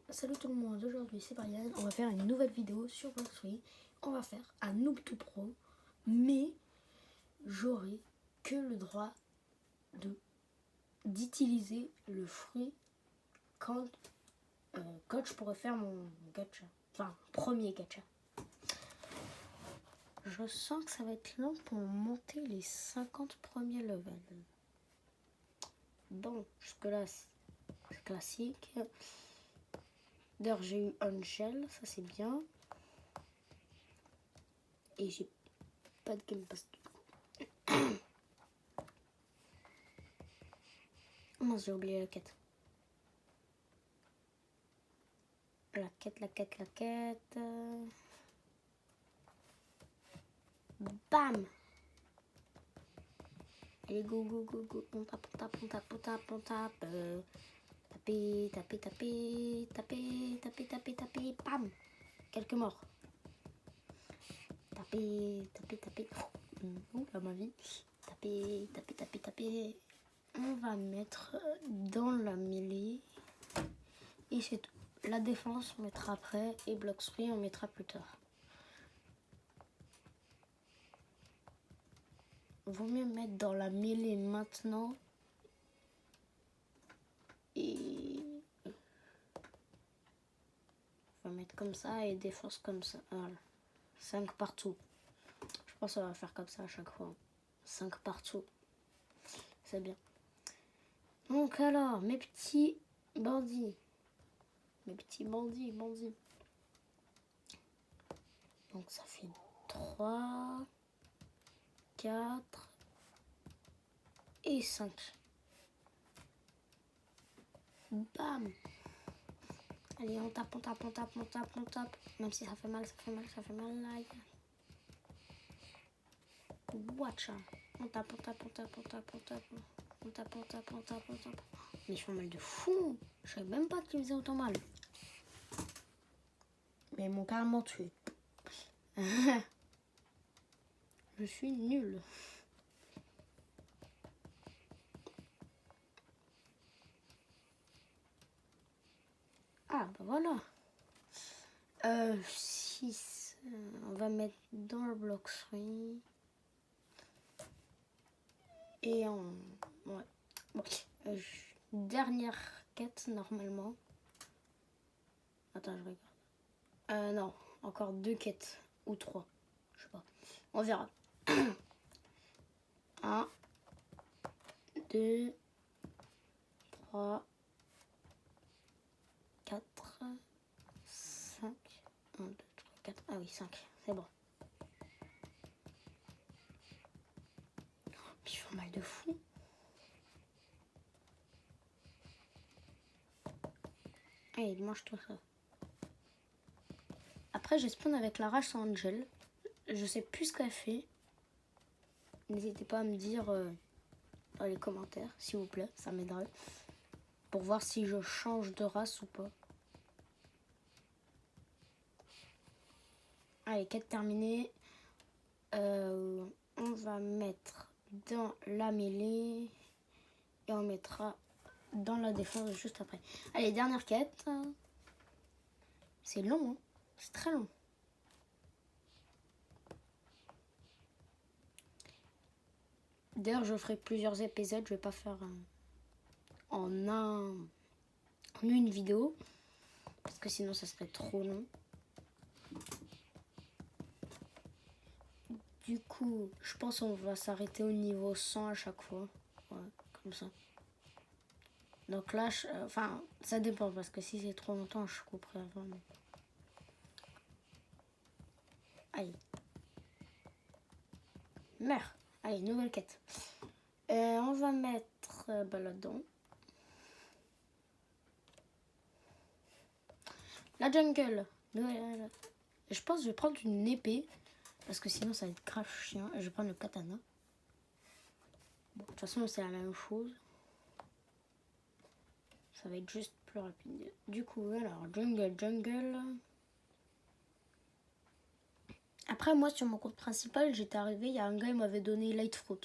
Salut tout le monde, aujourd'hui c'est Brian, on va faire une nouvelle vidéo sur Blox Fruit. On va faire un Noob to Pro, mais j'aurai que le droit d'utiliser le fruit quand je pourrai faire mon gacha, enfin premier gacha. Je sens que ça va être long pour monter les 50 premiers levels. Bon, jusque là c'est classique. D'ailleurs j'ai eu Angel, ça c'est bien. Et j'ai pas de Game Pass du coup. Oh, j'ai oublié la quête. La quête. Bam! Allez, go. On tape. Taper. Bam! Quelques morts. Taper. Oh, là, ma vie. Taper. On va mettre dans la mêlée. Et c'est tout. La défense, on mettra après. Et Blox Fruit, on mettra plus tard. Vaut mieux mettre dans la mêlée maintenant. Et on va mettre comme ça et défense comme ça. Voilà. 5 partout. Je pense qu'on va faire comme ça à chaque fois. 5 partout. C'est bien. Donc alors, mes petits bandits. Donc ça fait 3, 4 et 5. Bam! Allez, on tape. Même si ça fait mal. Là. Watcha. On tape. Mais ils font mal de fou. Je savais même pas qu'ils faisaient autant mal. Mais ils m'ont carrément tué. Je suis nulle. Ah, bah voilà. 6. On va mettre dans le Blox Fruit. Et en... Ouais. Bon. Dernière quête, normalement. Attends, je regarde. Non. Encore 2 quêtes. Ou 3. Je sais pas. On verra. 1, 2, 3, 4, 5. 1, 2, 3, 4. Ah oui, 5. C'est bon. Ils font mal de fou. Allez, mange tout ça. Après, je spawn avec la rage sans Angel. Je sais plus ce qu'elle fait. N'hésitez pas à me dire dans les commentaires, s'il vous plaît. Ça m'aiderait. Pour voir si je change de race ou pas. Allez, quête terminée. On va mettre dans la mêlée. Et on mettra dans la défense juste après. Allez, dernière quête. C'est long, hein. C'est très long. D'ailleurs, je ferai plusieurs épisodes. Je vais pas faire en une vidéo. Parce que sinon, ça serait trop long. Du coup, je pense qu'on va s'arrêter au niveau 100 à chaque fois. Ouais, comme ça. Donc là, enfin, ça dépend. Parce que si c'est trop longtemps, je couperai avant. Mais... Allez. Meurs. Allez, nouvelle quête. On va mettre là-dedans. La jungle. Je pense que je vais prendre une épée. Parce que sinon, ça va être grave chiant. Je vais prendre le katana. Bon, de toute façon, c'est la même chose. Ça va être juste plus rapide. Du coup, alors, jungle. Après, moi, sur mon compte principal, j'étais arrivé. Il y a un gars, il m'avait donné Light Fruit.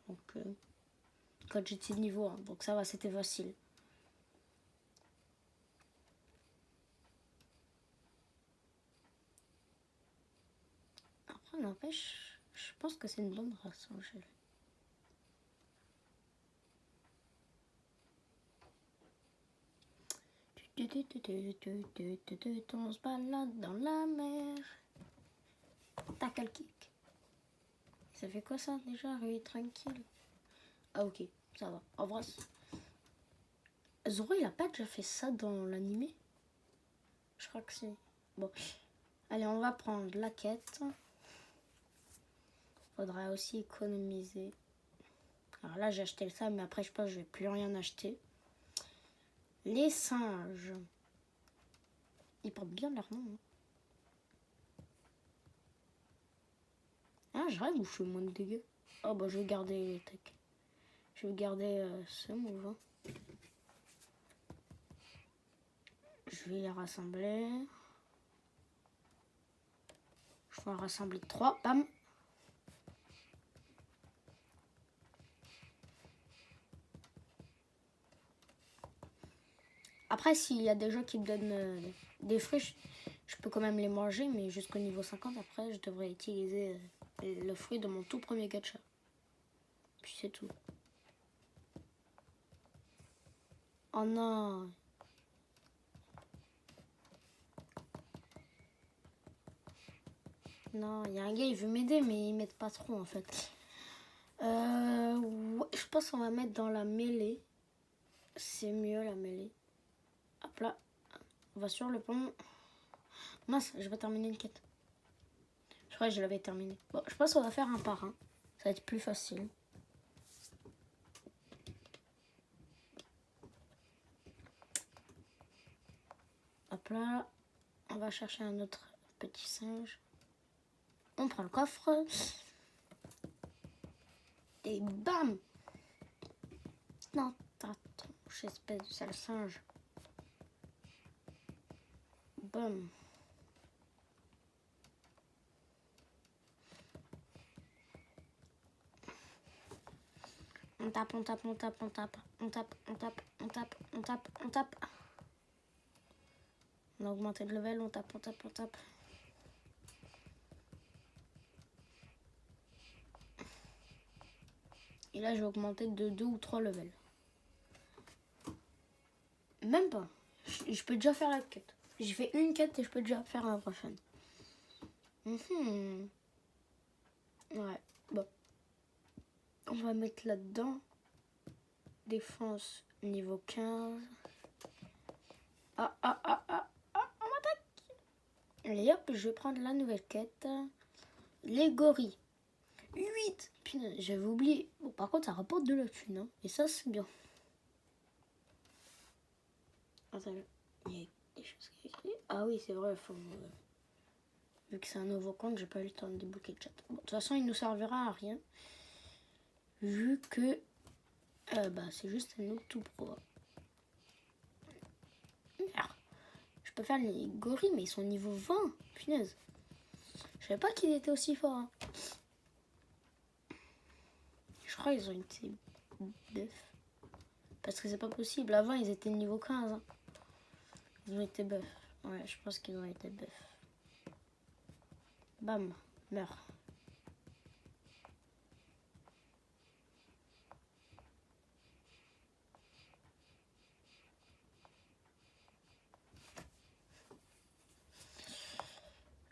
Donc, quand j'étais niveau 1. Donc, ça va, c'était facile. n'empêche, je pense que c'est une bonne race, Angèle. On se balade dans la mer. Tackle kick. Ça fait quoi ça déjà? Oui, tranquille. Ah ok, ça va. En vrai, Zoro il a pas déjà fait ça dans l'animé? Je crois que c'est. Bon. Allez, on va prendre la quête. Faudra aussi économiser. Alors là, j'ai acheté ça, mais après, je pense que je vais plus rien acheter. Les singes. Ils portent bien leur nom. Ah, je rêve ou je fais moins de dégâts? Oh, bah, je vais garder les techs. Je vais garder ce move. Je vais les rassembler. Je vais en rassembler 3. Bam. Après, s'il y a des gens qui me donnent des fruits, je peux quand même les manger, mais jusqu'au niveau 50, après, je devrais utiliser le fruit de mon tout premier gacha. Puis c'est tout. Oh non! Non, il y a un gars, il veut m'aider, mais il m'aide pas trop en fait. Ouais, je pense qu'on va mettre dans la mêlée. C'est mieux la mêlée. Hop là. On va sur le pont. Mince, je vais terminer une quête. Je crois que je l'avais terminé. Bon, je pense qu'on va faire un par un. Ça va être plus facile. Hop là. On va chercher un autre petit singe. On prend le coffre. Et bam! Non, t'as tronche, espèce de sale singe. Bam! On tape, on tape, on tape, on tape, on tape, on tape, on tape, on tape, on tape. On a augmenté de level, on tape, on tape, on tape. Et là, je vais augmenter de 2 ou 3 levels. Même pas. Je peux déjà faire la quête. J'ai fait une quête et je peux déjà faire la prochaine. Ouais. Bon. On va mettre là-dedans. Défense niveau 15. Ah, ah, ah, ah, ah, on m'attaque. Allez hop, je vais prendre la nouvelle quête. Les gorilles. 8. Putain, j'avais oublié. Bon, par contre, ça rapporte de la thune. Hein. Et ça, c'est bien. Attends, il y a des choses qui écrivent. Ah oui, c'est vrai, faut... vu que c'est un nouveau compte, j'ai pas eu le temps de débloquer le chat. Bon, de toute façon, il nous servira à rien. Vu que c'est juste un noob tout pro. Merde. Je peux faire les gorilles, mais ils sont niveau 20. Punaise. Je savais pas qu'ils étaient aussi forts. Hein. Je crois qu'ils ont été buff. Parce que c'est pas possible. Avant, ils étaient niveau 15. Hein. Ils ont été buff. Ouais, je pense qu'ils ont été buff. Bam. Meurs.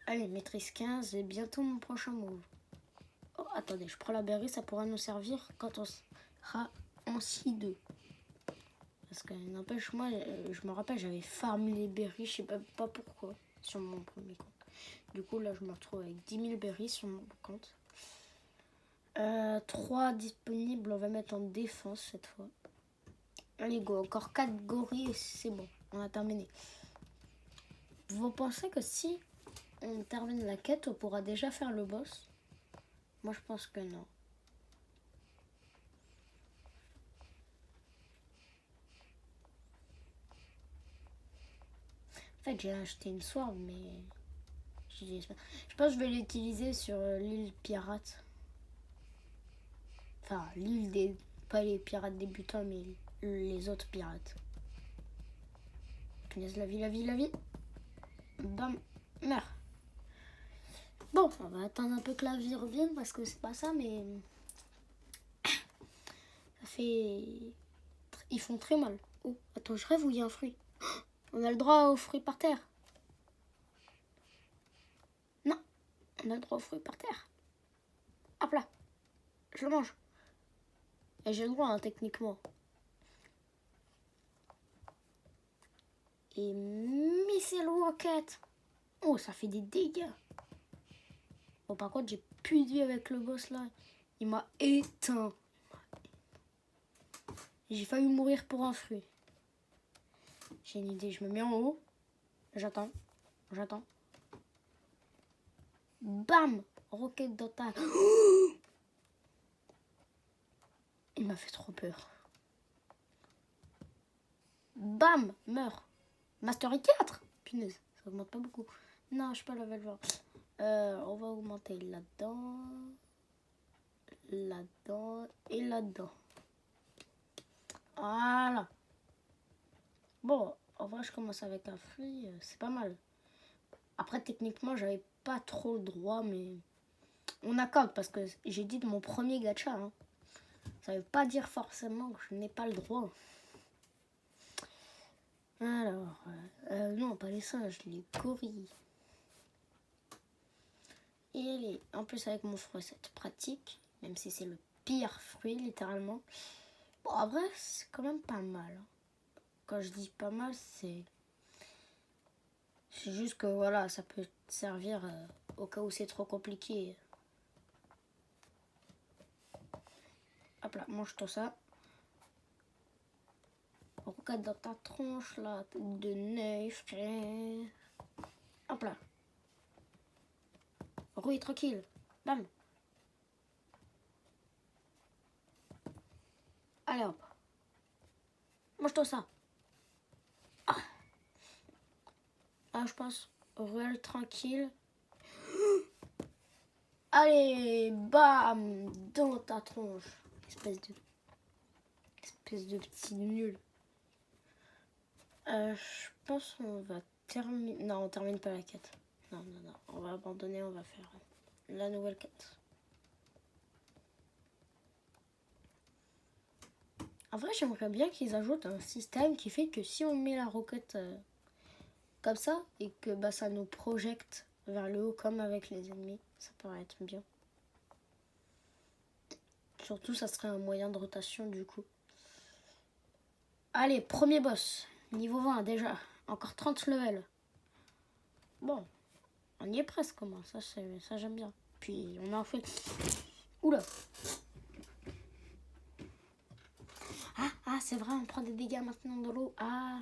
Allez, maîtrise 15 et bientôt mon prochain move. Oh, attendez, je prends la berry, ça pourra nous servir quand on sera en C2. Parce que n'empêche, moi, je me rappelle, j'avais farmé les berries, je sais pas pourquoi, sur mon premier compte. Du coup, là, je me retrouve avec 10 000 berries sur mon compte. 3 disponibles, on va mettre en défense cette fois. Allez, go, encore 4 gorilles, c'est bon, on a terminé. Vous pensez que si on termine la quête, on pourra déjà faire le boss? Moi, je pense que non. En fait, j'ai acheté une sword, mais je pense que je vais l'utiliser sur l'île pirate. Enfin, l'île des... Pas les pirates débutants, mais les autres pirates. Punaise, la vie. Bam, meurs. Bon, on va attendre un peu que la vie revienne parce que c'est pas ça, mais ça fait... Ils font très mal. Oh, attends, je rêve où il y a un fruit. On a le droit aux fruits par terre. Non, on a le droit aux fruits par terre. Hop là, je le mange. Et j'ai le droit, hein, techniquement. Et Missile Rocket. Oh, ça fait des dégâts. Bon, par contre, j'ai plus de vie avec le boss là. Il m'a éteint. J'ai failli mourir pour un fruit. J'ai une idée, je me mets en haut. J'attends. Bam! Rocket d'attaque. Il m'a fait trop peur. Bam! Meurt. Mastery 4. Punaise, ça augmente pas beaucoup. Non, je suis pas level 20. On va augmenter là-dedans. Là-dedans et là-dedans. Voilà. Bon, en vrai, je commence avec un fruit. C'est pas mal. Après, techniquement, j'avais pas trop le droit, mais on accorde parce que j'ai dit de mon premier gacha. Hein. Ça veut pas dire forcément que je n'ai pas le droit. Alors, non, pas les singes, les gorilles. Et en plus, avec mon fruit, c'est pratique, même si c'est le pire fruit, littéralement. Bon, en vrai, c'est quand même pas mal. Quand je dis pas mal, c'est juste que voilà, ça peut servir au cas où c'est trop compliqué. Hop là, mange-toi ça. Regarde dans ta tronche là, de neige, frère. Hop là. Rouille tranquille. Bam. Allez hop. Mange-toi ça. Ah, je pense. Rouille tranquille. Allez, bam. Dans ta tronche. Espèce de petit nul. Je pense qu'on va terminer. Non, on termine pas la quête. Non. On va abandonner, on va faire la nouvelle quête. En vrai, j'aimerais bien qu'ils ajoutent un système qui fait que si on met la roquette comme ça et que ça nous projette vers le haut comme avec les ennemis, ça pourrait être bien. Surtout, ça serait un moyen de rotation du coup. Allez, premier boss. Niveau 20 déjà. Encore 30 levels. Bon, on y est presque, comment. Ça j'aime bien. Puis on a fait... Oula. Ah, c'est vrai, on prend des dégâts maintenant dans l'eau. Ah.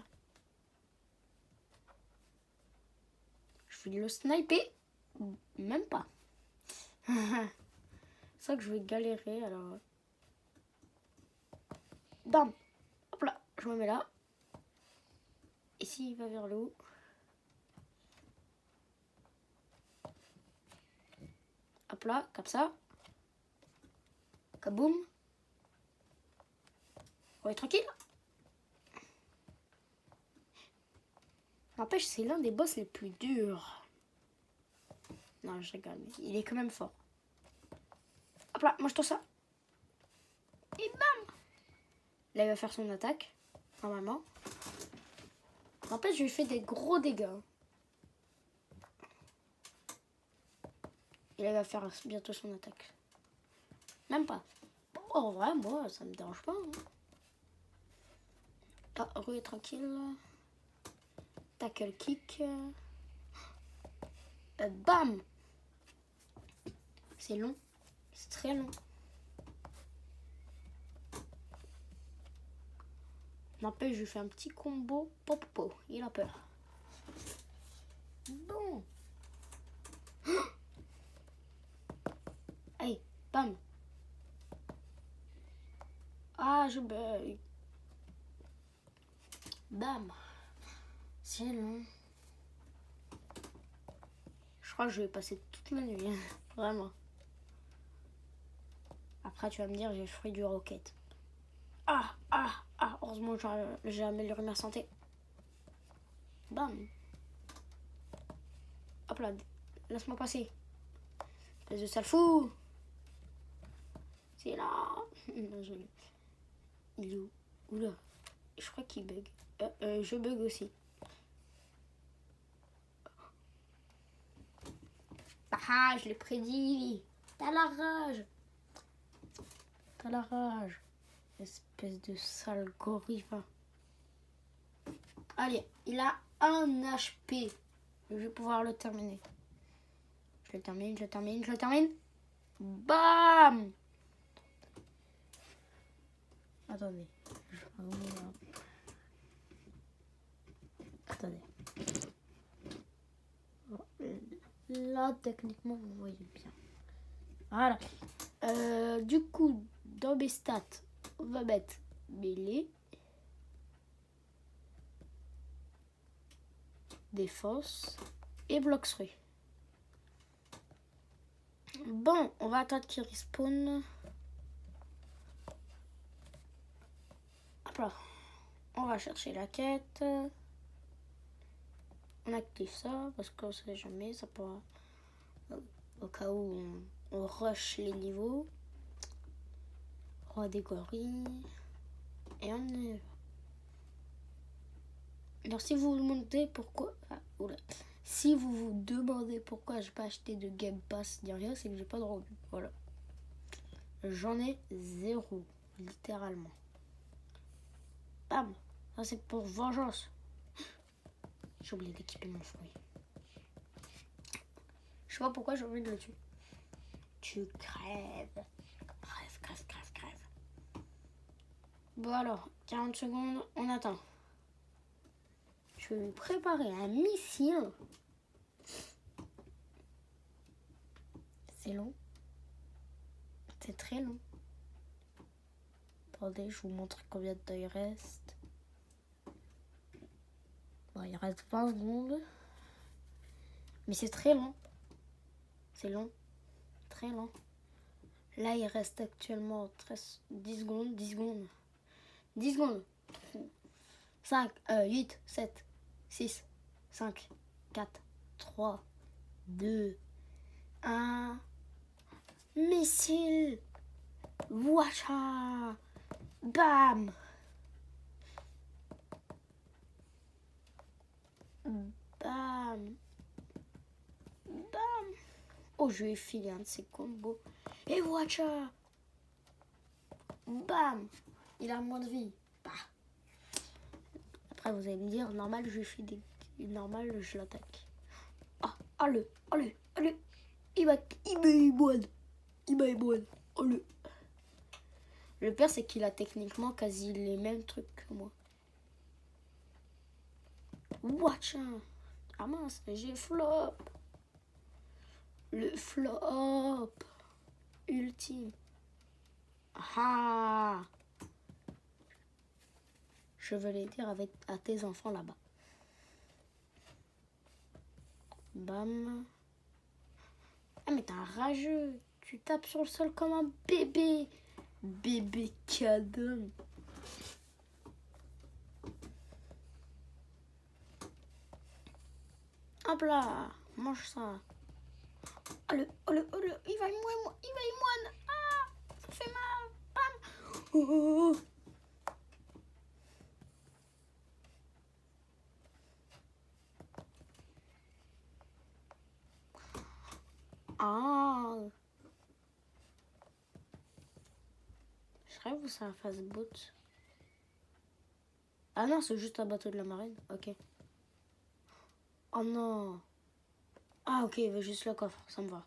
Je vais le sniper. Même pas. C'est ça que je vais galérer, alors... Bam. Hop là, je me mets là. Et s'il va vers le haut... Hop là, comme ça. Kaboum. On est tranquille. N'empêche, c'est l'un des boss les plus durs. Non, je rigole, mais il est quand même fort. Hop là, mange-toi ça. Et bam. Là, il va faire son attaque, normalement. N'empêche, je lui fais des gros dégâts. Et là, il va faire bientôt son attaque. Même pas. Bon, en vrai, moi, ça me dérange pas. Hein. Ah, roule tranquille. Tackle kick. Bam. C'est long. C'est très long. N'empêche, je lui fais un petit combo. Popo. Il a peur. Bon. Allez, bam. Ah, je bug. Bam. C'est long. Je crois que je vais passer toute la nuit. Vraiment. Après, tu vas me dire, j'ai le fruit du rocket. Ah. Heureusement, j'ai amélioré ma santé. Bam. Hop là. Laisse-moi passer. espèce de sale fou. C'est là. Non, il est où? Oula. Je crois qu'il bug. Je bug aussi. Ah, je l'ai prédit. T'as la rage. T'as la rage. Espèce de sale gorille. Allez, il a 1 HP. Je vais pouvoir le terminer. Je le termine. Bam! Attendez. Attendez. Là, techniquement, vous voyez bien. Voilà. Du coup, dans mes stats, on va mettre mêlée, défense et bloxerie. Bon, on va attendre qu'il respawn. Hop là. On va chercher la quête. On active ça parce qu'on ne sait jamais, ça pourra au cas où on rush les niveaux. Roi des gorilles. Et on y va. Alors si vous vous demandez pourquoi... Si vous vous demandez pourquoi je n'ai pas acheté de Game Pass ni rien, c'est que j'ai pas de revenus. Voilà. J'en ai 0, littéralement. Bam. Ça c'est pour vengeance. J'ai oublié d'équiper mon fruit. Je sais pas pourquoi j'ai envie de le tuer. Tu crèves. Crève. Bon alors, 40 secondes, on attend. Je vais me préparer un missile. C'est long. C'est très long. Attendez, je vous montre combien de temps il reste. Bon, il reste 20 secondes. Mais c'est très long. C'est long. Très long. Là, il reste actuellement 10 secondes. 10 secondes. 5, 8, 7, 6, 5, 4, 3, 2, 1. Missile. Wacha. Bam. Bam. Oh, je vais filer un de ces combos. Et wacha. Bam. Il a moins de vie. Bah. Après, vous allez me dire, normal, je fais des... Normal, je l'attaque. Ah, allez. Il m'a éboine. Allez. Le pire, c'est qu'il a techniquement quasi les mêmes trucs que moi. Watch. Ah mince, j'ai flop. Le flop ultime. Ah. Je veux les dire à tes enfants là-bas. Bam. Ah mais t'es un rageux. Tu tapes sur le sol comme un bébé. Bébé cadeau. Hop là. Mange ça. Allez. Il va y moine. Ah. Ça fait mal. Bam. Oh. Ah. Je rêve où ça fasse boot. Ah non, c'est juste un bateau de la marine. Ok. Oh non. Ah ok, il veut juste le coffre, ça me va.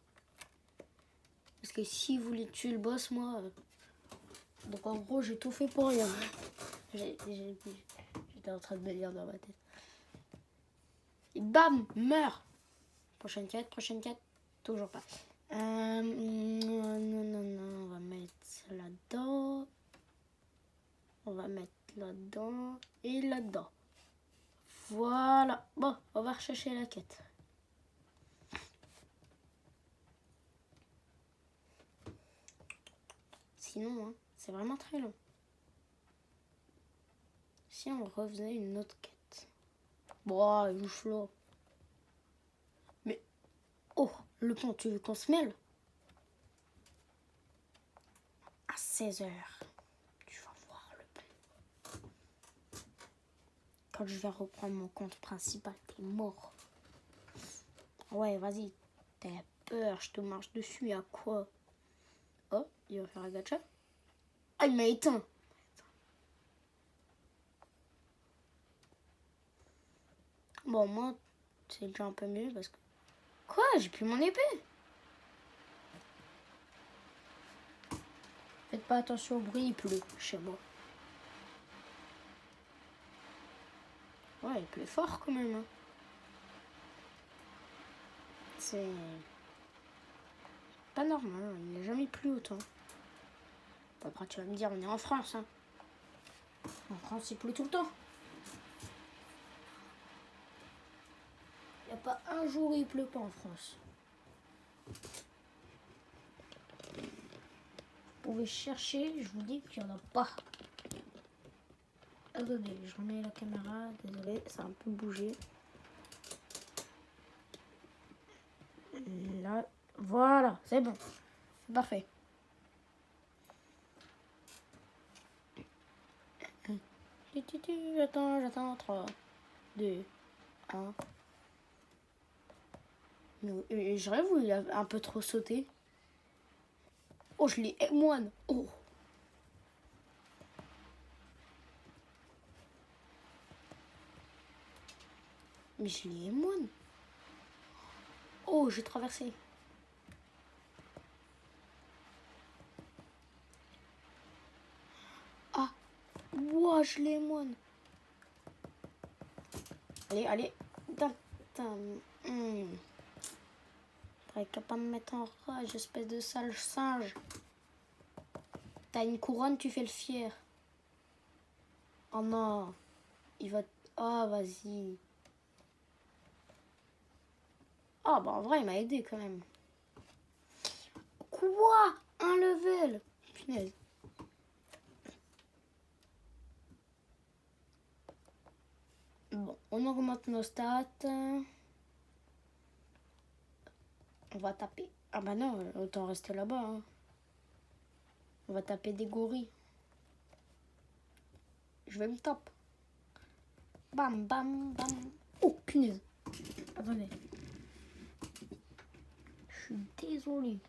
Parce que si vous voulez tuer le boss, moi... Donc en gros, j'ai tout fait pour rien. J'étais en train de me lire dans ma tête. Et bam, meurt. Prochaine quête. Toujours pas. Non, on va mettre là-dedans. On va mettre là-dedans et là-dedans. Voilà. Bon, on va rechercher la quête. Sinon, hein, c'est vraiment très long. Si on refaisait une autre quête. Bon, une flop. Mais, oh, le pont, tu veux qu'on se mêle? à 16h. Tu vas voir le plan. Quand je vais reprendre mon compte principal, t'es mort. Ouais, vas-y. T'as peur, je te marche dessus, à quoi? Oh, il va faire un gacha. Ah, il m'a éteint. Bon, moi, c'est déjà un peu mieux parce que... Quoi? J'ai plus mon épée. Faites pas attention au bruit, il pleut chez moi. Ouais, il pleut fort quand même. Hein. C'est pas normal, hein. Il n'a jamais plu autant. Après, tu vas me dire, on est en France. Hein. En France, il pleut tout le temps. Il n'y a pas un jour où il pleut pas en France. Vous pouvez chercher, je vous dis qu'il n'y en a pas. Attendez, je remets la caméra. Désolé, ça a un peu bougé. Là, voilà, c'est bon. C'est parfait. J'attends. 3, 2, 1. J'aurais voulu un peu trop sauter. Oh, je l'ai moine. Oh. Mais je l'ai moine. Oh, j'ai traversé. Ah. Ouah, je l'ai moine. Allez. T'aurais qu'à pas me mettre en rage, espèce de sale singe. T'as une couronne, tu fais le fier. Oh non. Il va... Ah, vas-y. Ah, bah en vrai, il m'a aidé quand même. Quoi? Un level? Punaise. Bon, on augmente nos stats. On va taper. Ah bah non, autant rester là-bas. Hein. On va taper des gorilles. Je vais me taper. Bam. Oh, punaise. Attendez. Je suis désolée.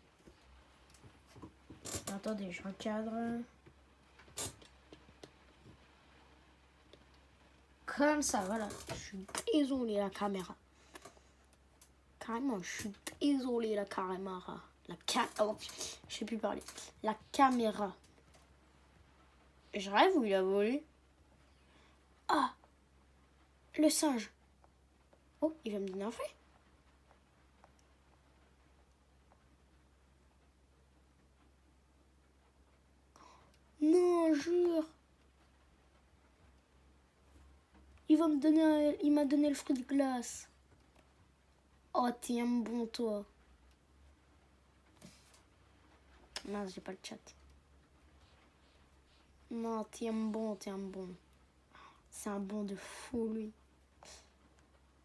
Attendez, je recadre. Comme ça, voilà. Je suis désolée, la caméra. Carrément, je suis désolée, la caméra. Oh, je sais plus parler. La caméra. Je rêve ou il a volé? Ah, le singe. Oh, il va me donner un fruit. Non, jure. Il m'a donné le fruit de glace. Oh, t'es un bon, toi. Mince, j'ai pas le chat. Non, t'es un bon. C'est un bon de fou, lui.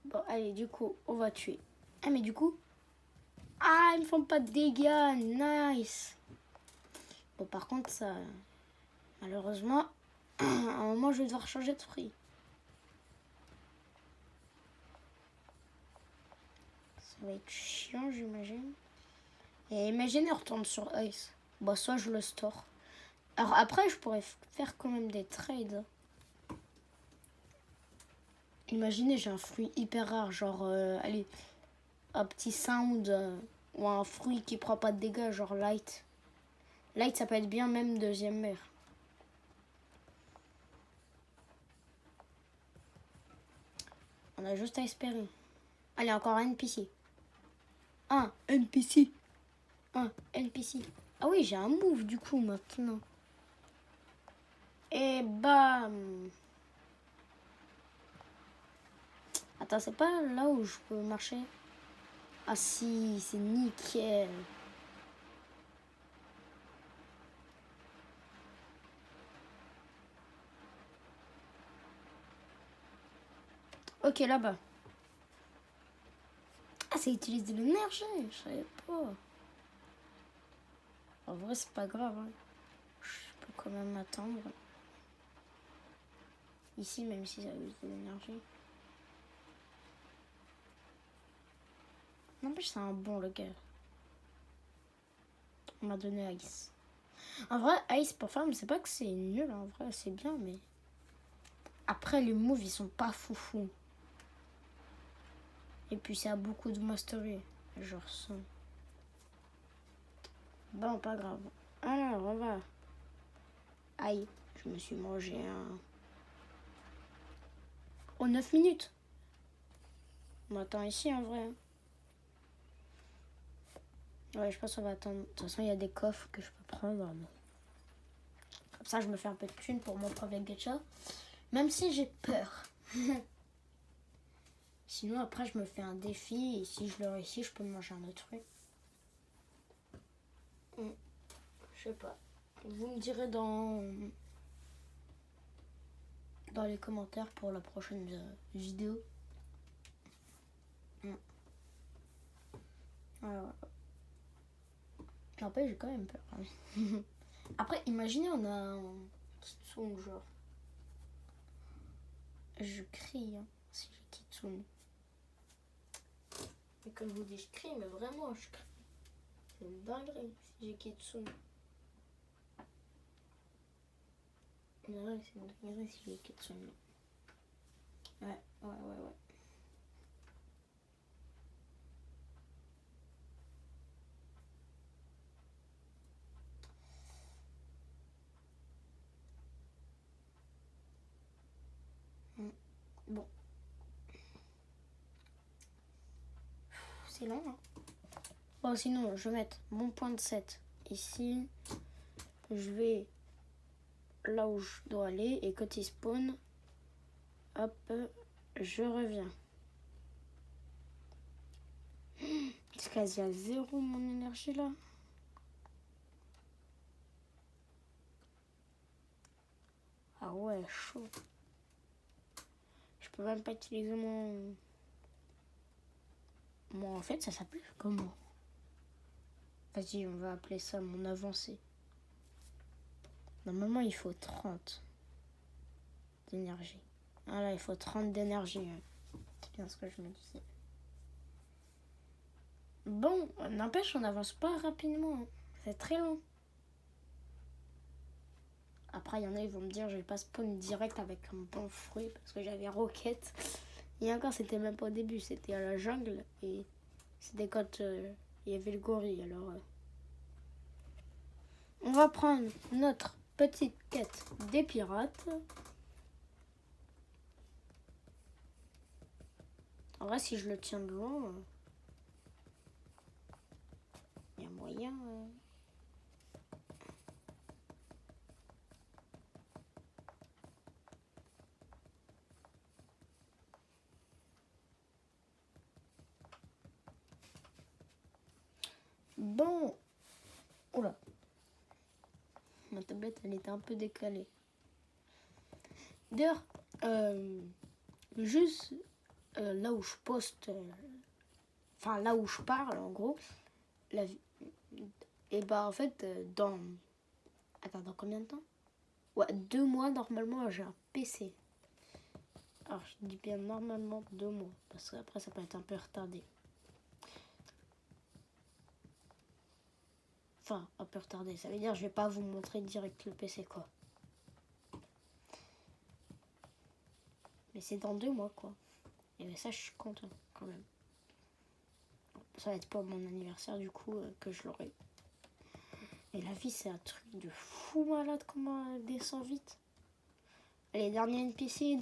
Bon, allez, du coup, on va tuer. Ah, mais du coup... Ah, ils me font pas de dégâts. Nice. Bon, par contre, ça... Malheureusement, à un moment, je vais devoir changer de fruit. Ça va être chiant, j'imagine. Et imagine, il retombe sur Ice. Bah, soit je le store. Alors après, je pourrais faire quand même des trades. Imaginez, j'ai un fruit hyper rare, genre, allez, un petit sound, ou un fruit qui prend pas de dégâts, genre light. Light, ça peut être bien, même deuxième mère. On a juste à espérer. Allez, encore un NPC. Un NPC. Un NPC. Ah oui, j'ai un move du coup maintenant. Et bam. Attends, c'est pas là où je peux marcher? Ah si, c'est nickel. Ok, là-bas. Ah, ça utilise de l'énergie, je savais pas. En vrai, c'est pas grave. Hein. quand même attendre. Ici, même si ça use de l'énergie. N'empêche, c'est un bon le gars. On m'a donné Ice. En vrai, Ice pour femme, c'est pas que c'est nul, en vrai, c'est bien, mais... Après, les moves, ils sont pas foufou. Et puis, ça a beaucoup de mastery. Genre ça. Bon, pas grave. Alors, on va... Aïe, je me suis mangé un... Oh, 9 minutes. On attend ici, en vrai. Ouais, je pense qu'on va attendre. De toute façon, il y a des coffres que je peux prendre. Comme ça, je me fais un peu de thune pour mon premier gacha. Même si j'ai peur. Sinon, après, je me fais un défi. Et si je le réussis, je peux manger un autre fruit. Je sais pas. Vous me direz dans les commentaires pour la prochaine vidéo. Alors, après, j'ai quand même peur. Hein. Après, imaginez, on a un kitsune, genre. Je crie hein, si j'ai kitsune. Et comme je vous dis, je crie, mais vraiment, je crie. C'est une dinguerie si j'ai kitsune. Mais ouais, c'est une dinguerie si j'ai kitsune. Ouais. Bon. C'est long, hein. Bon, sinon, je vais mettre mon point de 7 ici. Je vais là où je dois aller. Et quand il spawn, hop, je reviens. C'est quasi à 0 mon énergie là. Ah ouais, chaud. Je peux même pas utiliser mon... En fait, ça s'appelle comment? Vas-y, on va appeler ça mon avancée. Normalement, il faut 30 d'énergie. Ah là, il faut 30 d'énergie. C'est bien ce que je me disais. Bon, n'empêche, on n'avance pas rapidement. C'est très long. Après, il y en a, ils vont me dire, je vais pas spawn direct avec un bon fruit parce que j'avais Rocket. Et encore, c'était même pas au début, c'était à la jungle. Et c'était quand il y avait le gorille. Alors, on va prendre notre petite quête des pirates. En vrai, si je le tiens de loin, il y a moyen. Bon. Oula. Ma tablette, elle était un peu décalée. D'ailleurs, juste là où je poste, enfin là où je parle, en gros, et bah en fait, dans combien de temps? Ouais, 2 mois, normalement, j'ai un PC. Alors, je dis bien normalement 2 mois, parce qu'après, ça peut être un peu retardé. Enfin, un peu retardé, ça veut dire que je vais pas vous montrer direct le PC, quoi. Mais c'est dans 2 mois, quoi. Et ça, je suis content, quand même. Ça va être pour mon anniversaire, du coup, que je l'aurai. Et la vie, c'est un truc de fou malade, comment elle descend vite. Allez, dernier NPC.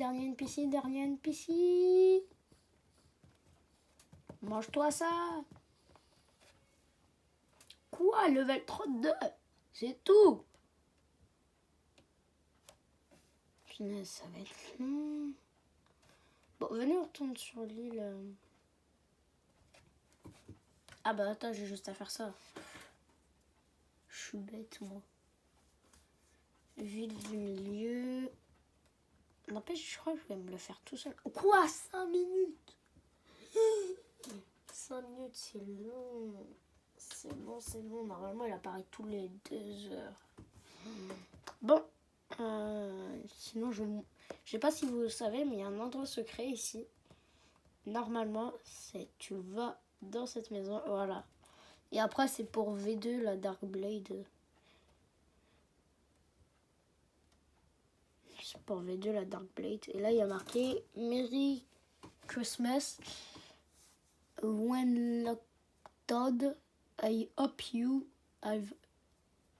Mange-toi ça. Quoi, level 32? C'est tout. Punaise, ça va être long. Bon, venez, on retourne sur l'île. Ah bah attends, j'ai juste à faire ça. Je suis bête, moi. Ville du milieu. N'empêche, je crois que je vais me le faire tout seul. Quoi, 5 minutes? 5 minutes, c'est long. C'est long. Normalement, il apparaît tous les 2 heures. Bon, sinon je sais pas si vous le savez, mais il y a un endroit secret ici. Normalement, c'est tu vas dans cette maison, voilà. Et après, c'est pour V2, la Dark Blade. C'est pour V2, la Dark Blade. Et là, il y a marqué Merry Christmas. When locked, I hope you have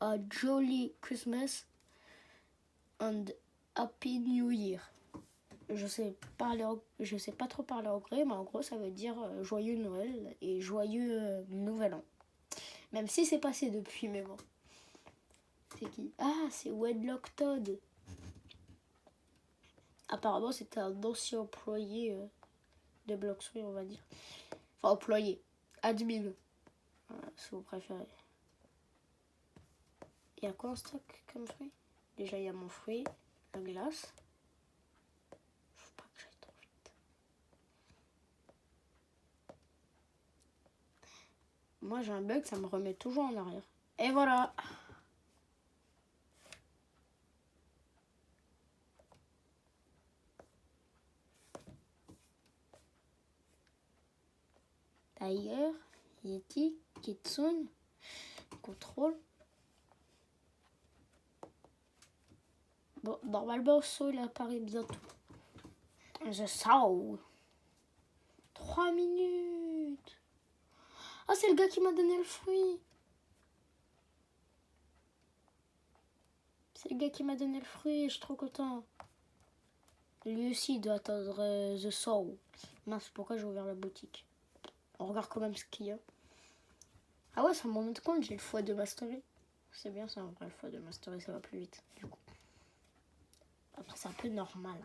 a jolly Christmas and Happy New Year. Je sais pas trop parler anglais, mais en gros, ça veut dire joyeux Noël et joyeux Nouvel An. Même si c'est passé depuis, mais bon. C'est qui? Ah, c'est Wedlock Todd. Apparemment, c'était un ancien employé de Bloxway, on va dire. Enfin, employé. Admin. Voilà, si vous préférez. Il y a quoi en stock comme fruit? Déjà, il y a mon fruit, la glace. Faut pas que j'aille trop vite. Moi, j'ai un bug, ça me remet toujours en arrière. Et voilà. Tiger, Yeti, Kitsune, contrôle. Bon, normalement, le saut, il apparaît bientôt. The Saw. 3 minutes. Ah, c'est le gars qui m'a donné le fruit. C'est le gars qui m'a donné le fruit, je suis trop content. Lui aussi, il doit attendre The Saw. Mince, pourquoi j'ai ouvert la boutique? On regarde quand même ce qu'il y a. Ah ouais, ça m'en rend compte, j'ai le x2 mastery. C'est bien ça, en vrai, le x2 mastery, ça va plus vite, du coup. Après, c'est un peu normal.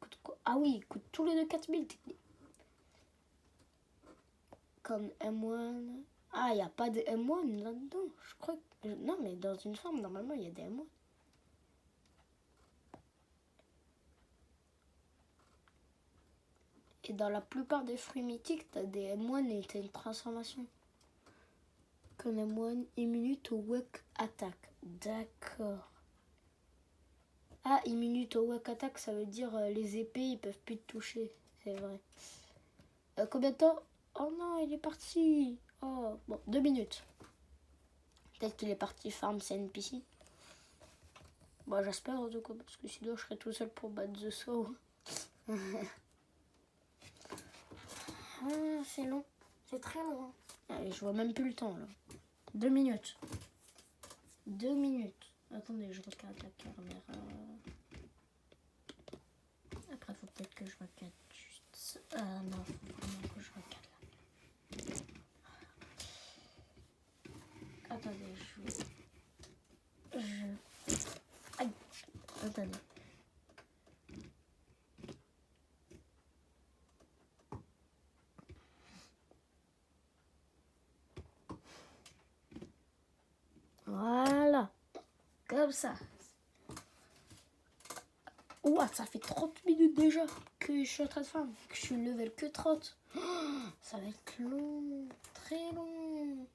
Coûte quoi? Ah oui, il coûte tous les deux 4000. Comme M1. Ah, il n'y a pas de M1 là-dedans. Je crois que... Non, mais dans une forme, normalement, il y a des M1. Et dans la plupart des fruits mythiques, t'as des M1 et t'as une transformation. Comme M1, Immunite au Wake Attack. D'accord. Ah, Immunite au Wake Attack, ça veut dire les épées, ils peuvent plus te toucher. C'est vrai. Combien de temps? Oh non, il est parti. Oh, bon, 2 minutes. Peut-être qu'il est parti farm ses NPC. Bon, j'espère en tout cas, parce que sinon je serais tout seul pour battre The Saw. Ah, c'est long. C'est très long. Allez, je vois même plus le temps là. 2 minutes. 2 minutes. Attendez, je regarde la caméra. Après, faut peut-être que je regarde juste. Ah non, faut vraiment que je regarde là. Attendez, Aïe. Attendez. Voilà. Comme ça. Ouah, ça fait 30 minutes déjà que je suis en train de faire. Que je suis level que 30. Oh, ça va être long. Très long.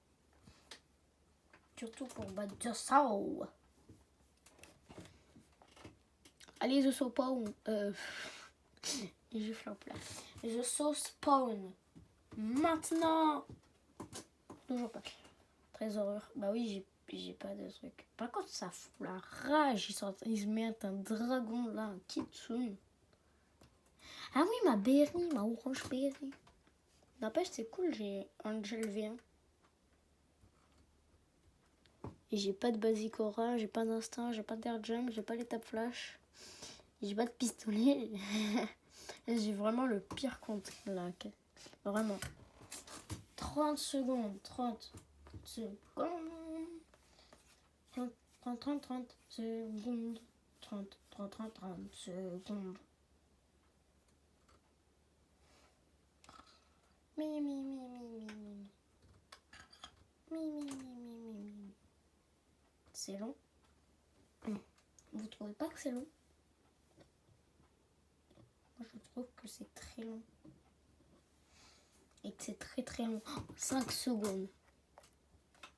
Surtout pour battre The Saw. Allez, The Saw Spawn. J'ai fait en plat. The Saw Spawn. Maintenant. Toujours pas. Trésor. Bah oui, j'ai pas de truc. Par contre, ça fout la rage. Ils se mettent un dragon là, un kitsune. Ah oui, ma berry, ma orange berry. N'empêche, c'est cool, j'ai Angel V1. Et j'ai pas de basic aura, j'ai pas d'instinct, j'ai pas d'air jump, j'ai pas l'étape flash. J'ai pas de pistolet. J'ai vraiment le pire compte là. Vraiment. 30 secondes. 30 secondes. 30 secondes. 30 secondes. C'est long. Vous trouvez pas que c'est long? Moi je trouve que c'est très long. Et que c'est très très long. 5 secondes.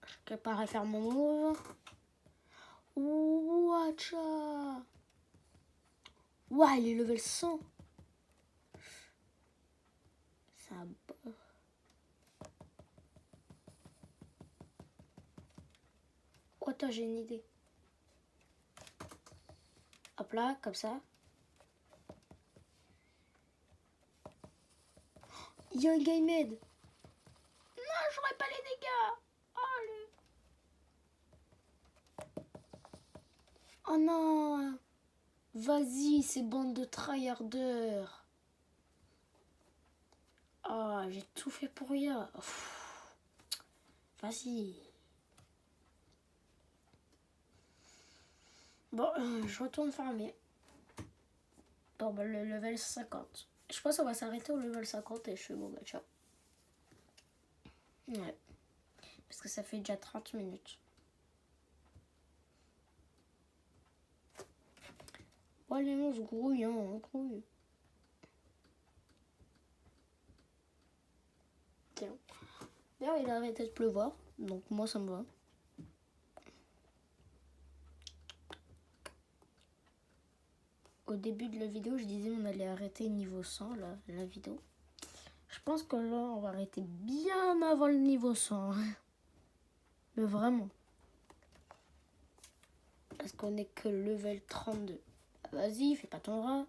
Je prépare à faire mon move. Watcha. Ouah, il est level 100. Ça bat. Oh, attends, j'ai une idée. Hop là, comme ça. Il y a un game aid. Non, j'aurais pas les dégâts. Oh non. Vas-y, ces bandes de tryharders. Ah, j'ai tout fait pour rien. Vas-y. Bon, je retourne farmer. Bon, bah, le level 50. Je pense qu'on va s'arrêter au level 50 et je fais bon, bah, ciao. Ouais. Parce que ça fait déjà 30 minutes. Oh, les monstres grouillent, hein, on grouille. Tiens. D'ailleurs, il a arrêté de pleuvoir, donc moi, ça me va. Au début de la vidéo, je disais on allait arrêter niveau 100, là, la vidéo. Je pense que là, on va arrêter bien avant le niveau 100. Mais vraiment. Parce qu'on est que level 32. Vas-y, fais pas ton rat.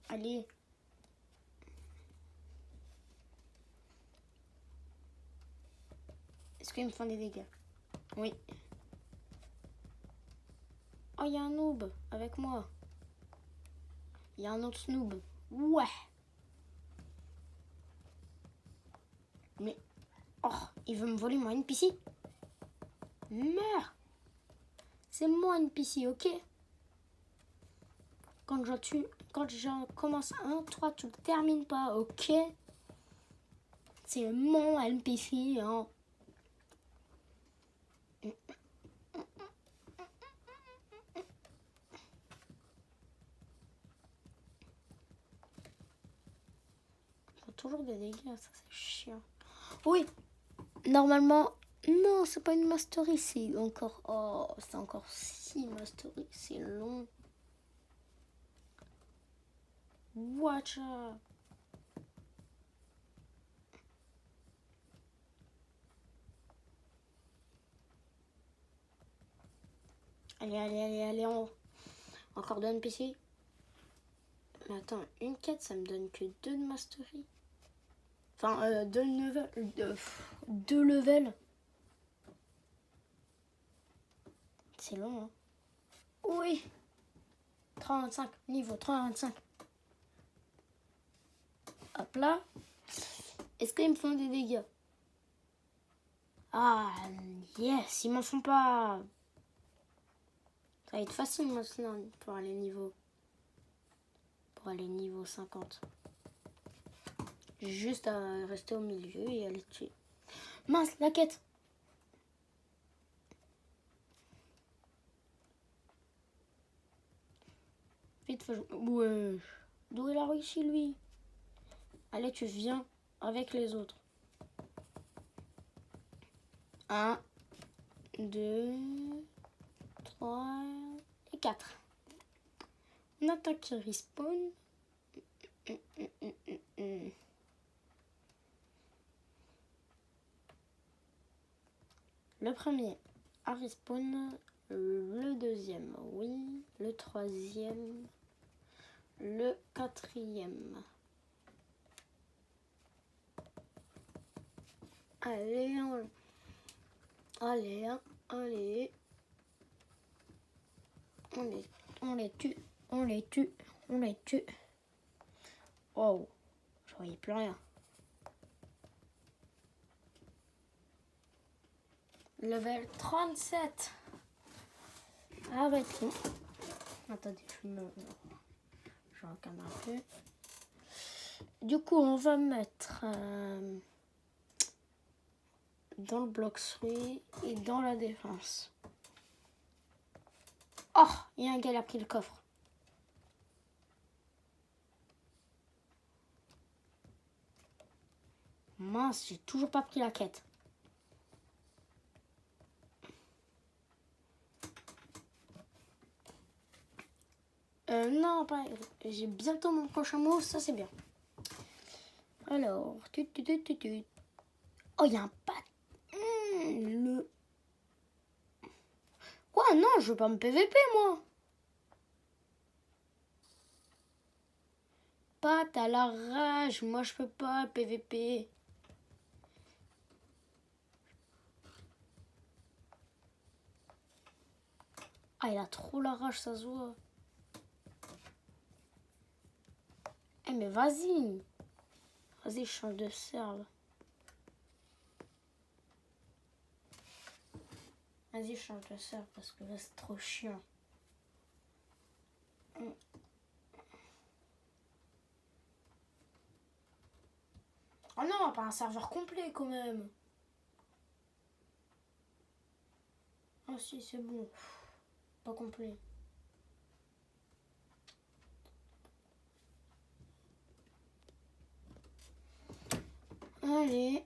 Allez. Est-ce qu'ils me font des dégâts? Oui. Oh, il y a un noob avec moi. Il y a un autre noob. Ouais. Mais... Oh, il veut me voler mon NPC. Meurs. C'est mon NPC, ok? Quand je commence un, toi, tu le termines pas, ok? C'est mon NPC, hein. Toujours des dégâts, ça c'est chiant. Oui, normalement, non, c'est pas une mastery, c'est encore, oh, c'est encore 6 mastery, c'est long. Watch out. Allez, encore 2 NPC. Mais attends, une quête, ça me donne que 2 de mastery. Enfin, 2 levels. C'est long, hein. Oui. 35, niveau 35. Hop là. Est-ce qu'ils me font des dégâts? Ah, yes, ils m'en font pas. Ça va être facile maintenant pour aller niveau 50. Juste à rester au milieu et à les tuer. Mince, la quête. Vite, faut jouer. Ouais. D'où il a réussi, lui? Allez, tu viens avec les autres. 1, 2, 3 et 4. On attend qu'il respawn. Le premier à respawn. Le deuxième, oui. Le troisième. Le quatrième. Allez, allez. On les tue. Wow, je voyais plus rien. Level 37. Ah ouais, tout. Attendez, je regarde un peu. Du coup, on va mettre dans le bloc 3 et dans la défense. Oh, il y a un gars qui a pris le coffre. mince, j'ai toujours pas pris la quête. Non, pas. J'ai bientôt mon prochain mot, ça c'est bien. Alors, oh, il y a un pat. Le. Quoi? Non, je veux pas me PVP, moi. Pat à la rage, moi je peux pas PVP. Ah, il a trop la rage, ça se voit. Eh, mais vas-y. Vas-y, je change de serve. Vas-y, je change de serve parce que là, c'est trop chiant. Oh non, pas un serveur complet quand même. Ah si, c'est bon. Pas complet. Allez,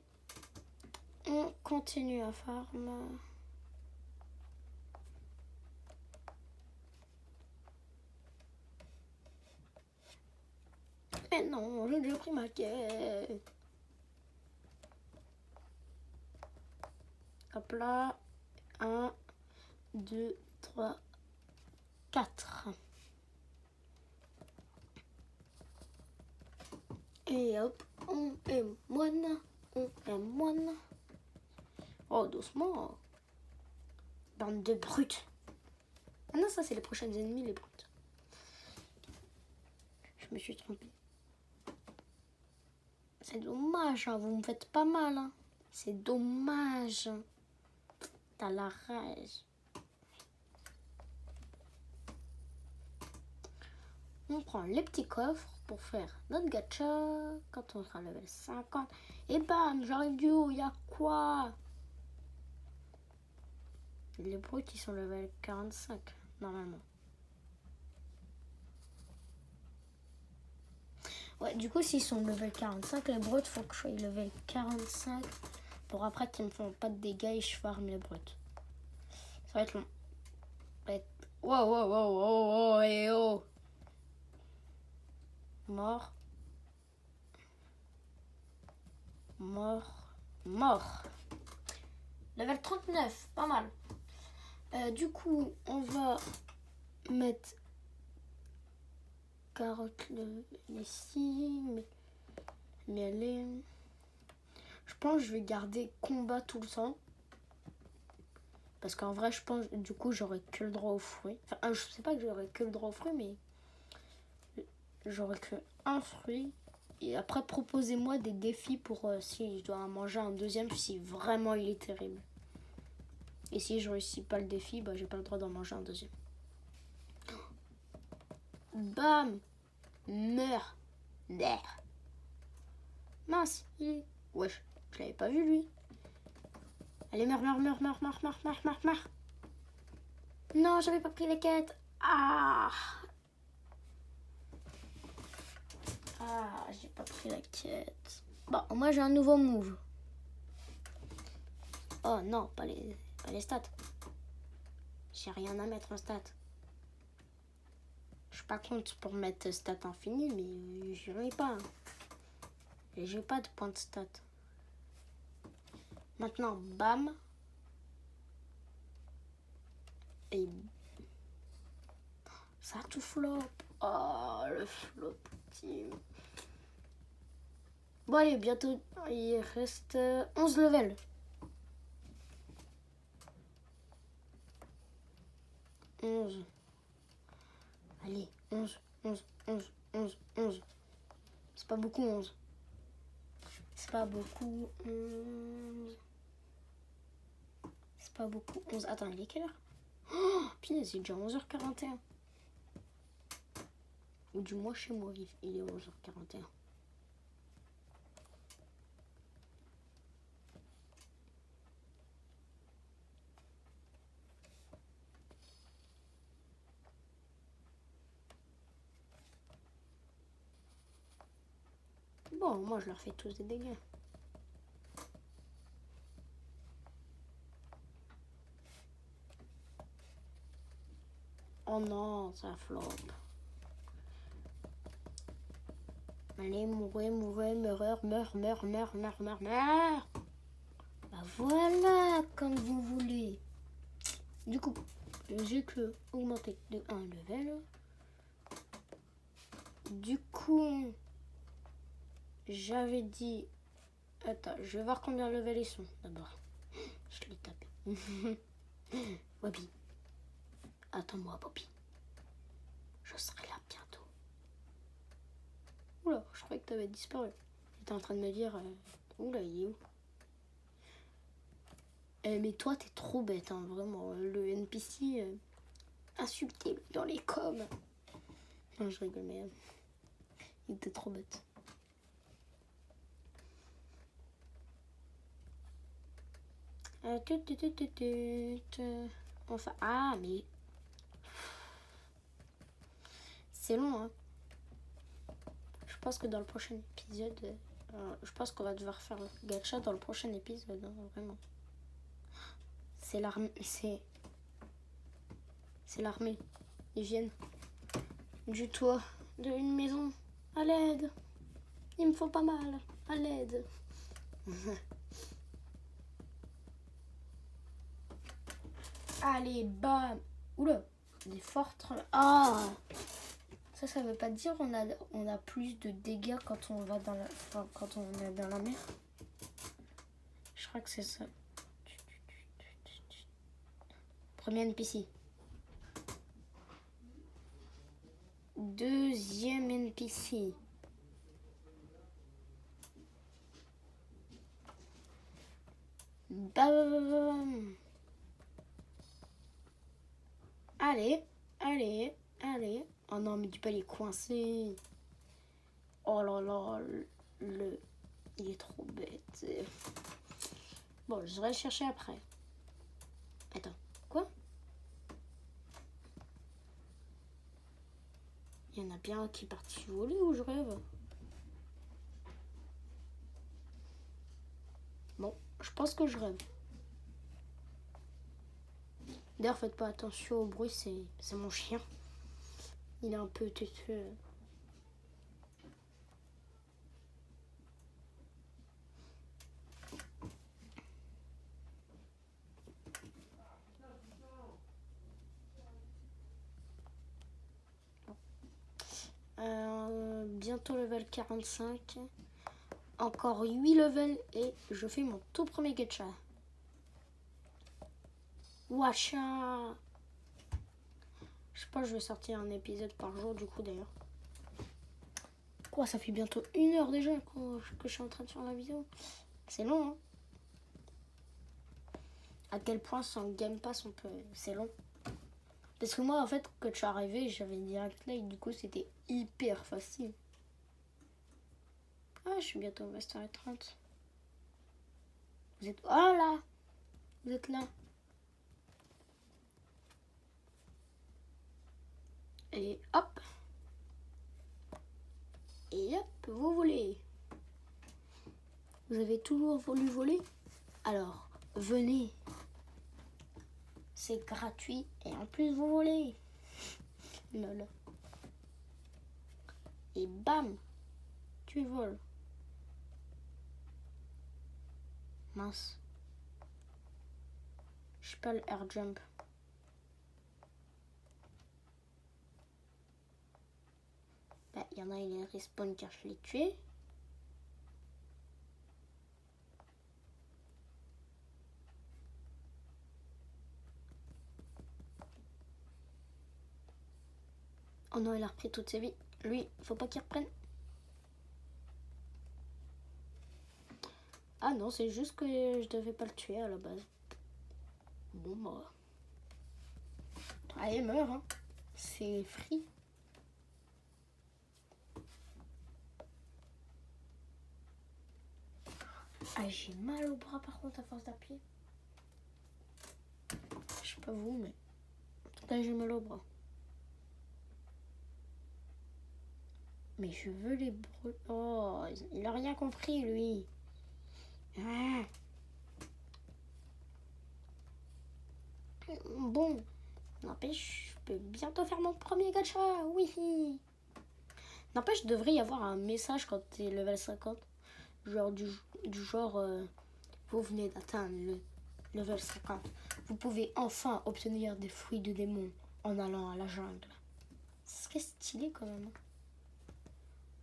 on continue à farm. Mais non, j'ai déjà pris ma quête. Hop là. 1, 2, 3, 4. Et hop, on est moine. On est moine. Oh, doucement. Bande de brutes. Ah non, ça c'est les prochains ennemis, les brutes. Je me suis trompée. C'est dommage, hein, vous me faites pas mal. Hein. C'est dommage. T'as la rage. On prend les petits coffres pour faire notre gacha. Quand on sera level 50. Et bam, j'arrive du haut. Y'a quoi? Les brutes, ils sont level 45, normalement. Ouais, du coup, s'ils sont level 45, les brutes, faut que je sois level 45 pour après qu'ils me font pas de dégâts et je farme les brutes. Ça va être long. Ça va être... Wow, wow, wow, wow, wow, et oh. Mort. Mort. Mort. Level 39, pas mal. Du coup, on va mettre carotte ici, mais elle est... Je pense que je vais garder combat tout le temps. Parce qu'en vrai, je pense du coup, j'aurai que le droit aux fruits. Enfin, je sais pas que j'aurai que le droit aux fruits, mais j'aurai que un fruit. Et après, proposez-moi des défis pour si je dois en manger un deuxième, si vraiment il est terrible. Et si je réussis pas le défi, bah j'ai pas le droit d'en manger un deuxième. Bam! Meurs! D'air! Mince! Wesh, je l'avais pas vu lui. Allez, meurs, meurs, meurs, meurs, meurs, meurs, meurs, meurs, meurs. Non, j'avais pas pris les quêtes. Ah! Ah, j'ai pas pris la quête. Bon, moi j'ai un nouveau move. Oh non, pas les stats. J'ai rien à mettre en stats. Je suis pas contre pour mettre stats infinies, mais je n'en ai pas. Et j'ai pas de points de stats. Maintenant, bam. Et ça tout flop. Oh, le flop team. Bon, allez, bientôt, il reste 11 levels. 11. Allez, 11, 11, 11, 11, 11. C'est pas beaucoup, 11. C'est pas beaucoup, 11. C'est pas beaucoup, 11. Attends, il est quelle heure? Oh, punaise, c'est déjà 11h41. Ou du moins chez moi, il est 11h41. Bon, moi je leur fais tous des dégâts. Oh non, ça flop. Allez, mourrez, meurs. Bah voilà, comme vous voulez. Du coup, j'ai que augmenté de 1 level. Du coup, j'avais dit... Attends, je vais voir combien de level ils sont d'abord. Je l'ai tapé. Bobby. Attends-moi, Bobby. Je serai là bientôt. Oula, je croyais que tu avais disparu. J'étais en train de me dire... Oula, il est où? Mais toi, t'es trop bête, hein, vraiment. Le NPC insulté dans les coms. Non, je rigole, mais il était trop bête. Enfin, ah, mais... C'est long, hein. Je pense que dans le prochain épisode... je pense qu'on va devoir faire le gacha dans le prochain épisode, hein, vraiment. C'est l'armée... C'est l'armée. Ils viennent du toit d'une maison. À l'aide. Il me faut pas mal. À l'aide. Allez, bam. Oula, des fortes... Ah, ça veut pas dire on a plus de dégâts quand on va dans la... Enfin, quand on est dans la mer. Je crois que c'est ça. Premier NPC. Deuxième NPC. Bam. Allez. Oh non, mais du pas, il est coincé. Oh là là, il est trop bête. Bon, je vais le chercher après. Attends, quoi? Il y en a bien un qui est parti voler ou je rêve? Bon, je pense que je rêve. D'ailleurs, faites pas attention au bruit, c'est mon chien. Il est un peu têteux. Bientôt level 45. Encore 8 levels et je fais mon tout premier gacha. Wacha. Je sais pas, je vais sortir un épisode par jour du coup d'ailleurs. Quoi, ça fait bientôt 1 heure déjà que je suis en train de faire la vidéo. C'est long, hein. À quel point sans Game Pass c'est long. Parce que moi en fait quand je suis arrivée j'avais direct là et du coup c'était hyper facile. Ah, je suis bientôt au Master 30. Vous êtes... Oh là. Vous êtes là. Et hop. Et hop, vous volez. Vous avez toujours voulu voler? Alors, venez. C'est gratuit et en plus vous volez. Lol. Et bam, tu voles. Mince. Je sais pas le air jump. Bah, il y en a, il est respawn car je l'ai tué. Oh non, il a repris toutes ses vies. Lui, faut pas qu'il reprenne. Ah non, c'est juste que je devais pas le tuer à la base. Bon bah. Allez, meurs, hein. C'est free. Ah, j'ai mal au bras par contre à force d'appuyer. Je sais pas vous, mais là j'ai mal au bras. Mais je veux les brûler. Oh, il a rien compris lui. Ah. Bon, N'empêche, je peux bientôt faire mon premier gacha. Oui. N'empêche, devrait y avoir un message quand t'es level 50. Genre du genre, vous venez d'atteindre le level 50. Vous pouvez enfin obtenir des fruits de démon en allant à la jungle. Ce serait stylé quand même.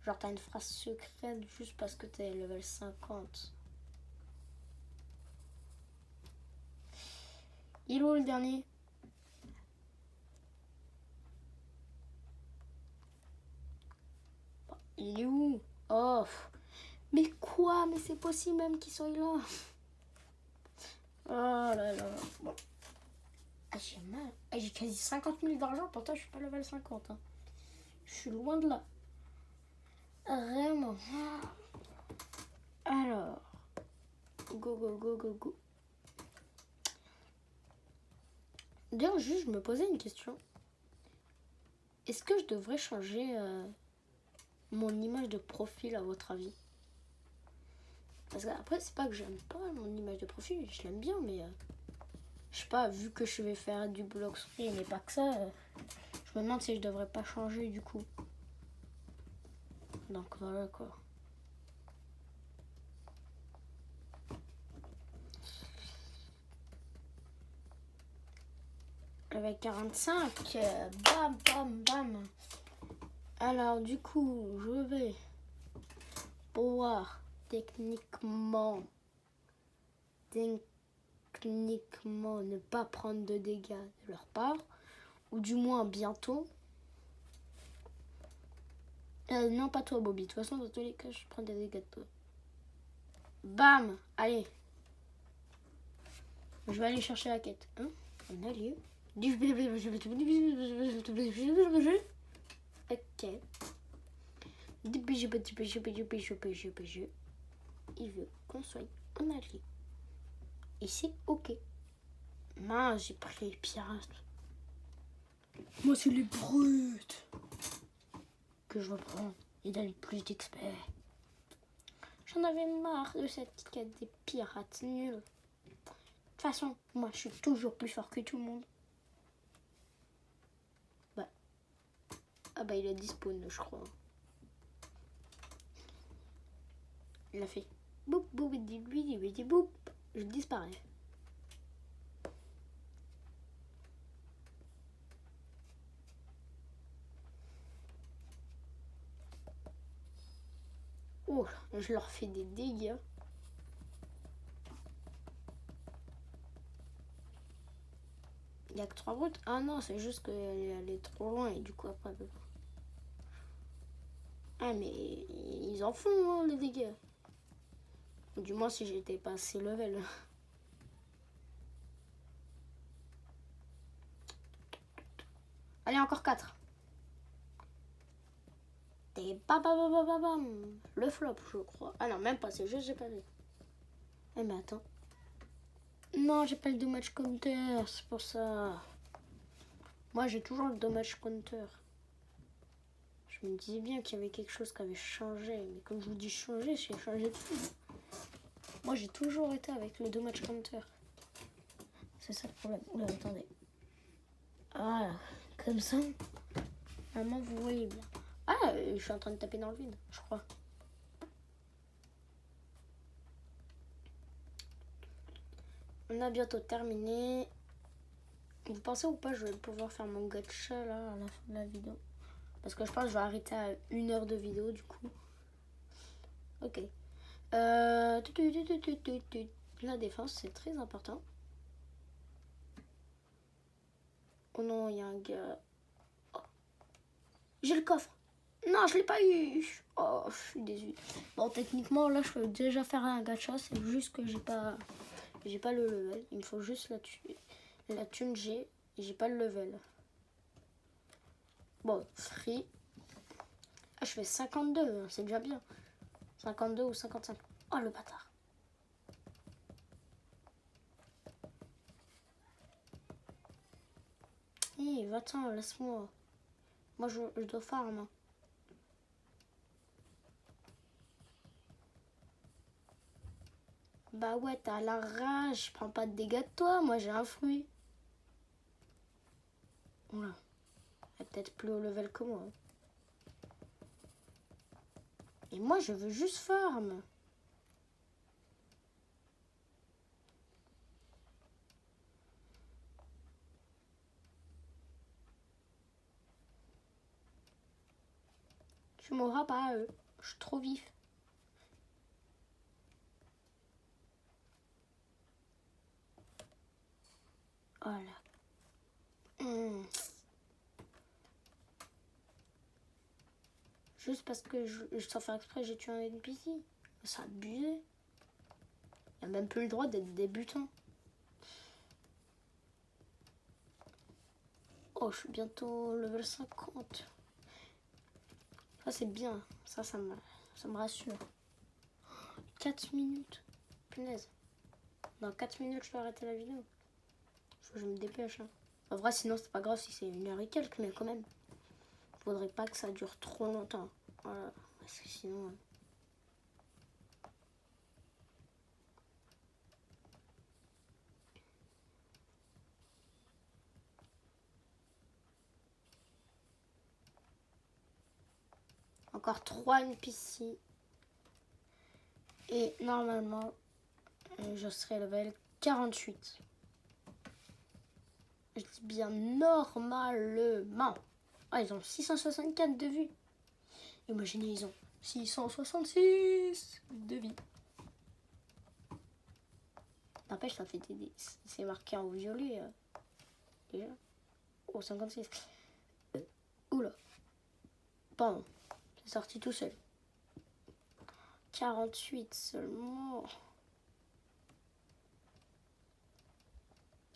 Genre t'as une phrase secrète juste parce que t'es level 50. Il est où le dernier? Il est où? Oh. Mais quoi? Mais c'est possible même qu'ils soient là. Oh là là. Bon. Ah, j'ai mal. Ah, j'ai quasi 50 000 d'argent, pourtant je suis pas level 50. Hein. Je suis loin de là. Vraiment. Alors. Go. D'ailleurs, juste, je me posais une question. Est-ce que je devrais changer mon image de profil à votre avis? Parce qu'après, c'est pas que j'aime pas mon image de profil, je l'aime bien, mais je sais pas, vu que je vais faire du bloc screen et pas que ça, je me demande si je devrais pas changer du coup. Donc voilà quoi. Avec 45, bam. Alors du coup, je vais pouvoir techniquement ne pas prendre de dégâts de leur part, ou du moins bientôt. Non, pas toi, Bobby. De toute façon, dans tous les cas, je prends des dégâts de toi. Bam! Allez. Je vais aller chercher la quête. Hein? Un allié. Ok. Il veut qu'on soit un allié. Et c'est ok. Mince, j'ai pris les pirates. Moi, c'est les brutes que je reprends. Il donne plus d'XP. J'en avais marre de cette quête des pirates nuls. De toute façon, moi, je suis toujours plus fort que tout le monde. Bah. Ah bah, il a dispawn, je crois. Il a fait boum, boum. Je disparais. Oh, je leur fais des dégâts. Il n'y a que 3 brutes. Ah non, c'est juste qu'elle est trop loin et du coup après elle peut pas. Ah mais ils en font hein, les dégâts. Du moins si j'étais pas assez level. Allez, encore 4. Et bam. Le flop, je crois. Ah non, même pas, c'est juste j'ai pas vu. Eh mais attends. Non, j'ai pas le damage counter, c'est pour ça. Moi j'ai toujours le damage counter. Je me disais bien qu'il y avait quelque chose qui avait changé. Mais comme je vous dis changer, j'ai changé de tout. Moi j'ai toujours été avec le damage counter. C'est ça le problème. Oula, attendez. Voilà, comme ça. Normalement vous voyez bien. Ah, je suis en train de taper dans le vide, je crois. On a bientôt terminé. Vous pensez ou pas je vais pouvoir faire mon gacha là à la fin de la vidéo? Parce que je pense que je vais arrêter à 1 heure de vidéo du coup. Ok. La défense c'est très important. Oh non, il y a un gars. Oh. J'ai le coffre. Non, je l'ai pas eu. Oh, je suis déçue. Bon, techniquement là je peux déjà faire un gacha. C'est juste que j'ai pas le level. Il me faut juste la thune j'ai pas le level. Bon, free. Ah, je fais 52, c'est déjà bien. 52 ou 55. Oh, le bâtard. Hé, va-t'en, laisse-moi. Moi, je dois farm. Bah ouais, t'as la rage. Je prends pas de dégâts de toi. Moi, j'ai un fruit. Voilà. Elle est peut-être plus haut level que moi. Et moi, je veux juste farm. Tu m'auras pas, je suis trop vif. Voilà. Juste parce que sans faire exprès, j'ai tué un NPC. C'est abusé. Il a même plus le droit d'être débutant. Oh, je suis bientôt level 50. Ça, c'est bien. Ça me rassure. 4 minutes. Punaise. Dans 4 minutes, je dois arrêter la vidéo. Faut que je me dépêche. Hein. En vrai, sinon, c'est pas grave si c'est 1 heure et quelques, mais quand même. Faudrait pas que ça dure trop longtemps. Voilà. Parce que sinon... Encore 3 NPC. Et normalement, je serai level 48. Je dis bien normalement. Ah, ils ont 664 de vie. Imaginez, ils ont 666 de vie. N'empêche, ça fait des... C'est marqué en violet. Déjà. Oh, 56. Oula. Pardon. C'est sorti tout seul. 48 seulement.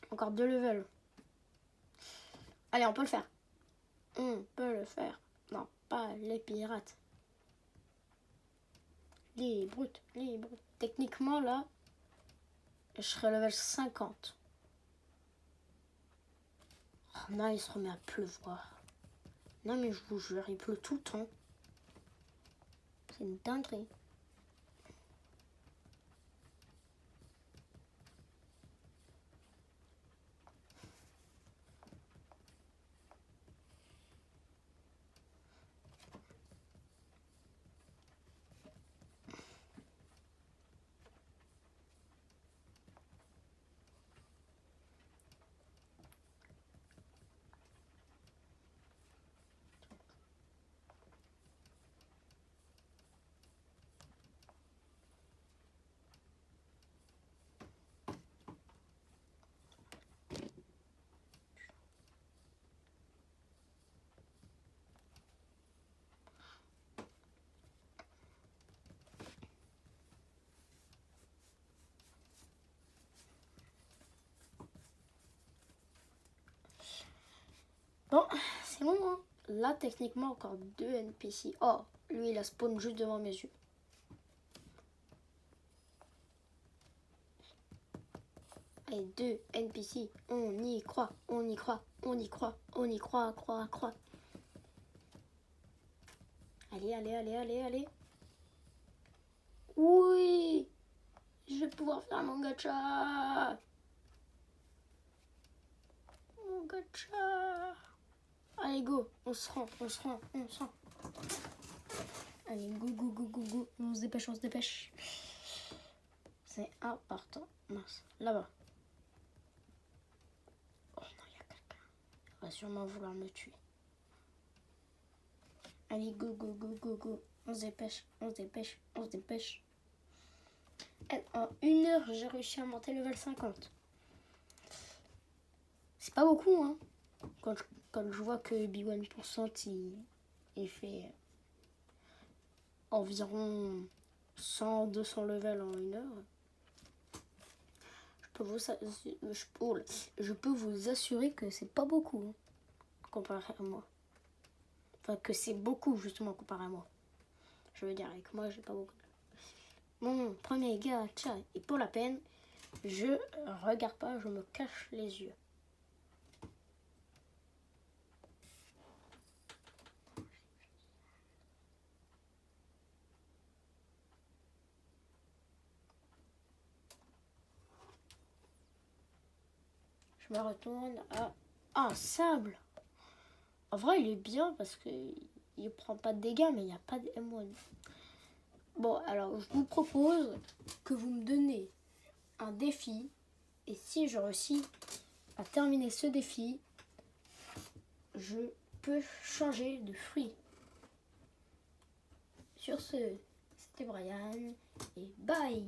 Encore 2 levels. Allez, on peut le faire. On peut le faire. Non, pas les pirates. Les brutes, les brutes. Techniquement, là, je serai level 50. Oh non, il se remet à pleuvoir. Non, mais je vous jure, il pleut tout le temps. C'est une dinguerie. Bon, c'est bon, hein. Là, techniquement, encore 2 NPC. Oh, lui, il a spawn juste devant mes yeux. Allez, 2 NPC. On y croit, on y croit, on y croit, on y croit, croit. Allez, allez, allez, allez, allez. Oui, je vais pouvoir faire mon gacha. Mon gacha. Allez, go, on se rend. Allez, go. On se dépêche. C'est important. Mince, là-bas. Oh non, il y a quelqu'un. Il va sûrement vouloir me tuer. Allez, go. On se dépêche. Et en 1 heure, j'ai réussi à monter level 50. C'est pas beaucoup, hein. Quand je vois que B1%, il fait environ 100-200 levels en 1 heure. Je peux vous assurer que c'est pas beaucoup, hein, comparé à moi. Enfin, que c'est beaucoup, justement, comparé à moi. Je veux dire, avec moi, j'ai pas beaucoup. Mon premier gacha, et pour la peine, je regarde pas, je me cache les yeux. Je me retourne à... Ah, sable! En vrai, il est bien parce que il prend pas de dégâts, mais il n'y a pas de M1. Bon, alors je vous propose que vous me donnez un défi. Et si je réussis à terminer ce défi, je peux changer de fruit. Sur ce, c'était Brian et bye!